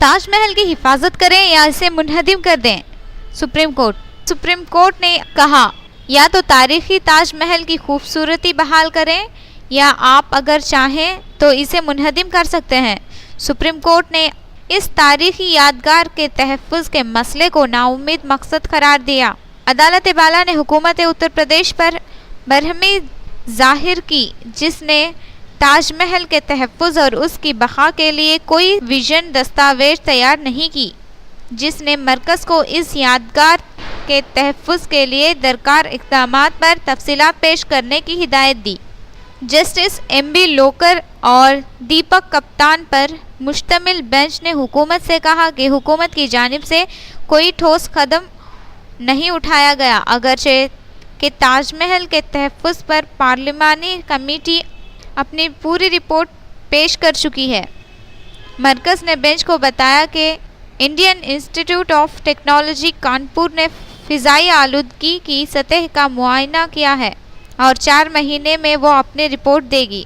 تاج محل کی حفاظت کریں یا اسے منہدم کر دیں؟ سپریم کورٹ نے کہا یا تو تاریخی تاج محل کی خوبصورتی بحال کریں یا آپ اگر چاہیں تو اسے منہدم کر سکتے ہیں۔ سپریم کورٹ نے اس تاریخی یادگار کے تحفظ کے مسئلے کو ناامید مقصد قرار دیا۔ عدالت بالا نے حکومت اتر پردیش پر برہمی ظاہر کی جس نے تاج محل کے تحفظ اور اس کی بقا کے لیے کوئی ویژن دستاویز تیار نہیں کی، جس نے مرکز کو اس یادگار کے تحفظ کے لیے درکار اقدامات پر تفصیلات پیش کرنے کی ہدایت دی۔ جسٹس ایم بی لوکر اور دیپک کپتان پر مشتمل بینچ نے حکومت سے کہا کہ حکومت کی جانب سے کوئی ٹھوس قدم نہیں اٹھایا گیا، اگرچہ کہ تاج محل کے تحفظ پر پارلیمانی کمیٹی اپنی پوری رپورٹ پیش کر چکی ہے۔ مرکز نے بینچ کو بتایا کہ انڈین انسٹی ٹیوٹ آف ٹیکنالوجی کانپور نے فضائی آلودگی کی سطح کا معائنہ کیا ہے اور 4 مہینے میں وہ اپنی رپورٹ دے گی۔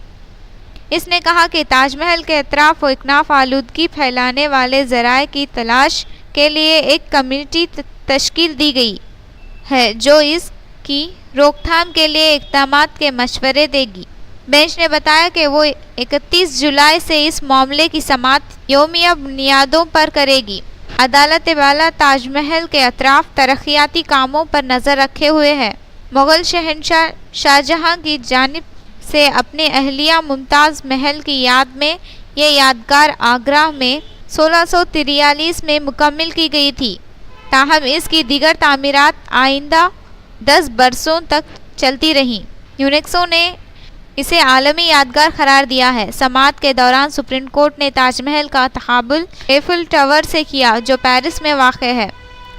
اس نے کہا کہ تاج محل کے اطراف و اکناف آلودگی پھیلانے والے ذرائع کی تلاش کے لیے ایک کمیٹی تشکیل دی گئی ہے جو اس کی روک تھام کے لیے اقدامات کے مشورے دے گی۔ بینچ نے بتایا کہ وہ 31 جولائی سے اس معاملے کی سماعت یومیہ بنیادوں پر کرے گی۔ عدالت بالا تاج محل کے اطراف ترقیاتی کاموں پر نظر رکھے ہوئے ہے۔ مغل شہنشاہ شاہجہاں کی جانب سے اپنی اہلیہ ممتاز محل کی یاد میں یہ یادگار آگرہ میں 1643 میں مکمل کی گئی تھی، تاہم اس کی دیگر تعمیرات آئندہ 10 برسوں تک چلتی رہیں۔ یونیسکو نے اسے عالمی یادگار قرار دیا ہے۔ سماعت کے دوران سپریم کورٹ نے تاج محل کا تقابل ایفل ٹاور سے کیا جو پیرس میں واقع ہے۔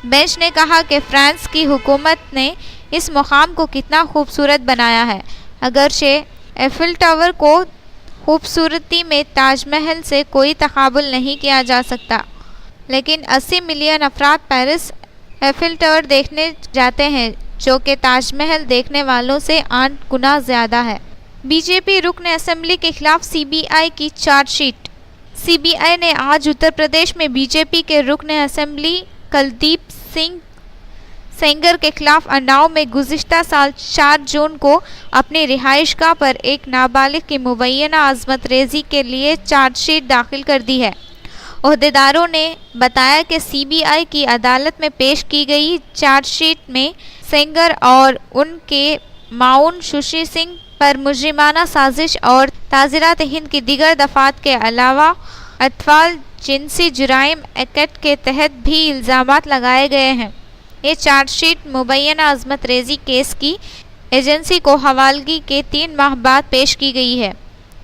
بینچ نے کہا کہ فرانس کی حکومت نے اس مقام کو کتنا خوبصورت بنایا ہے، اگرچہ ایفل ٹاور کو خوبصورتی میں تاج محل سے کوئی تقابل نہیں کیا جا سکتا، لیکن 80 ملین افراد پیرس ایفل ٹاور دیکھنے جاتے ہیں جو کہ تاج محل دیکھنے والوں سے 8 گنا زیادہ ہے۔ بی جے پی رکن اسمبلی کے خلاف سی بی آئی کی چارج شیٹ۔ سی بی آئی نے آج اتر پردیش میں بی جے پی کے رکن اسمبلی کلدیپ سنگھ سینگر کے خلاف اناؤ میں گزشتہ سال 4 جون کو اپنی رہائش گاہ پر ایک نابالغ کی مبینہ عصمت ریزی کے لیے چارج شیٹ داخل کر دی ہے۔ عہدیداروں نے بتایا کہ سی بی آئی کی عدالت میں پیش کی گئی چارج شیٹ میں سینگر اور ان کے معاون ششی سنگھ پر مجرمانہ سازش اور تعزیرات ہند کی دیگر دفعات کے علاوہ اطفال جنسی جرائم ایکٹ کے تحت بھی الزامات لگائے گئے ہیں۔ یہ چارج شیٹ مبینہ عصمت ریزی کیس کی ایجنسی کو حوالگی کے 3 ماہ بعد پیش کی گئی ہے۔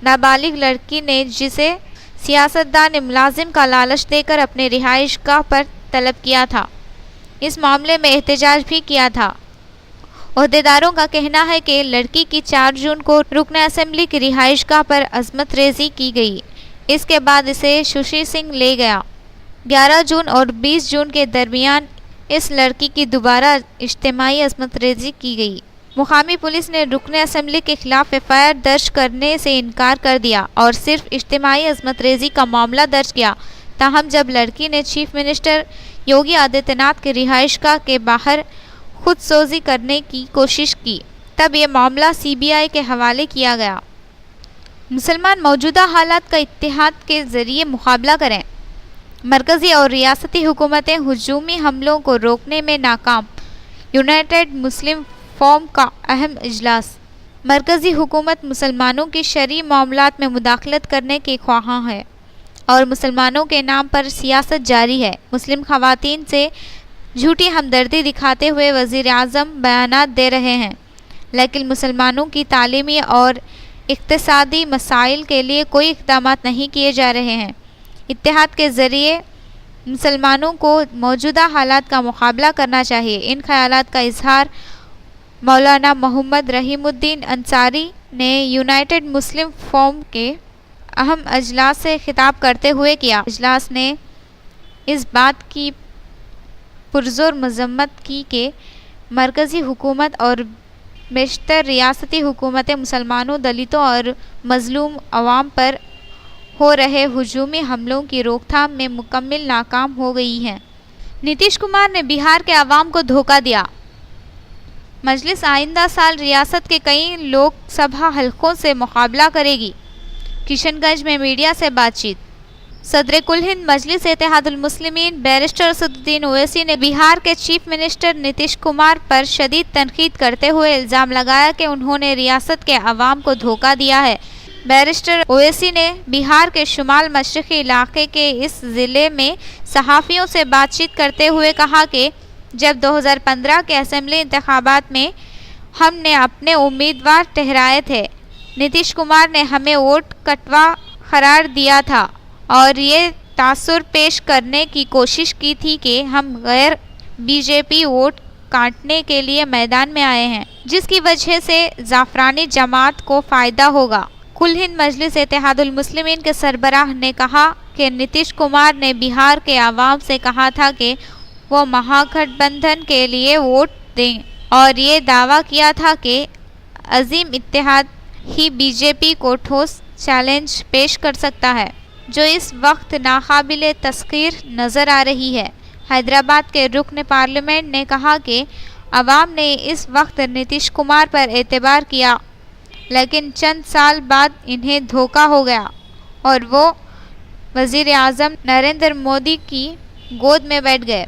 نابالغ لڑکی نے جسے سیاستدان ملازم کا لالچ دے کر اپنے رہائش گاہ پر طلب کیا تھا، اس معاملے میں احتجاج بھی کیا تھا۔ عہدیداروں کا کہنا ہے کہ لڑکی کی 4 جون کو رکن اسمبلی کی رہائش گاہ پر عصمت ریزی کی گئی، اس کے بعد اسے ششی سنگھ لے گیا۔ 11 جون اور 20 جون کے درمیان اس لڑکی کی دوبارہ اجتماعی عصمت ریزی کی گئی۔ مقامی پولیس نے رکن اسمبلی کے خلاف ایف آئی آر درج کرنے سے انکار کر دیا اور صرف اجتماعی عصمت ریزی کا معاملہ درج کیا، تاہم جب لڑکی نے چیف منسٹر یوگی آدتیہ ناتھ کی رہائش گاہ کے باہر خود سوزی کرنے کی کوشش کی تب یہ معاملہ سی بی آئی کے حوالے کیا گیا۔ مسلمان موجودہ حالات کا اتحاد کے ذریعے مقابلہ کریں۔ مرکزی اور ریاستی حکومتیں ہجومی حملوں کو روکنے میں ناکام۔ یونائیٹڈ مسلم فورم کا اہم اجلاس۔ مرکزی حکومت مسلمانوں کی شرعی معاملات میں مداخلت کرنے کی خواہاں ہے اور مسلمانوں کے نام پر سیاست جاری ہے۔ مسلم خواتین سے جھوٹی ہمدردی دکھاتے ہوئے وزیر اعظم بیانات دے رہے ہیں، لیکن مسلمانوں کی تعلیمی اور اقتصادی مسائل کے لیے کوئی اقدامات نہیں کیے جا رہے ہیں۔ اتحاد کے ذریعے مسلمانوں کو موجودہ حالات کا مقابلہ کرنا چاہیے۔ ان خیالات کا اظہار مولانا محمد رحیم الدین انصاری نے یونائیٹڈ مسلم فورم کے اہم اجلاس سے خطاب کرتے ہوئے کیا۔ اجلاس نے اس بات کی پرزور مذمت کی کہ مرکزی حکومت اور بیشتر ریاستی حکومتیں مسلمانوں، دلتوں اور مظلوم عوام پر ہو رہے ہجومی حملوں کی روک تھام میں مکمل ناکام ہو گئی ہیں۔ نتیش کمار نے بہار کے عوام کو دھوکہ دیا۔ مجلس آئندہ سال ریاست کے کئی لوک سبھا حلقوں سے مقابلہ کرے گی۔ کشن گنج میں میڈیا سے بات چیت۔ صدر کل ہند مجلس اتحاد المسلمین بیرسٹر اسد الدین اویسی نے بہار کے چیف منسٹر نتیش کمار پر شدید تنقید کرتے ہوئے الزام لگایا کہ انہوں نے ریاست کے عوام کو دھوکہ دیا ہے۔ بیرسٹر اویسی نے بہار کے شمال مشرقی علاقے کے اس ضلع میں صحافیوں سے بات چیت کرتے ہوئے کہا کہ جب 2015 کے اسمبلی انتخابات میں ہم نے اپنے امیدوار ٹھہرائے تھے، نتیش کمار نے ہمیں ووٹ کٹوا قرار دیا تھا اور یہ تاثر پیش کرنے کی کوشش کی تھی کہ ہم غیر بی جے پی ووٹ کاٹنے کے لیے میدان میں آئے ہیں، جس کی وجہ سے زعفرانی جماعت کو فائدہ ہوگا۔ کل ہند مجلس اتحاد المسلمین کے سربراہ نے کہا کہ نتیش کمار نے بہار کے عوام سے کہا تھا کہ وہ مہا گٹھ بندھن کے لیے ووٹ دیں اور یہ دعویٰ کیا تھا کہ عظیم اتحاد ہی بی جے پی کو ٹھوس چیلنج پیش کر سکتا ہے، جو اس وقت ناقابل تسخیر نظر آ رہی ہے۔ حیدرآباد کے رکن پارلیمنٹ نے کہا کہ عوام نے اس وقت نتیش کمار پر اعتبار کیا، لیکن چند سال بعد انہیں دھوکہ ہو گیا اور وہ وزیر اعظم نریندر مودی کی گود میں بیٹھ گئے۔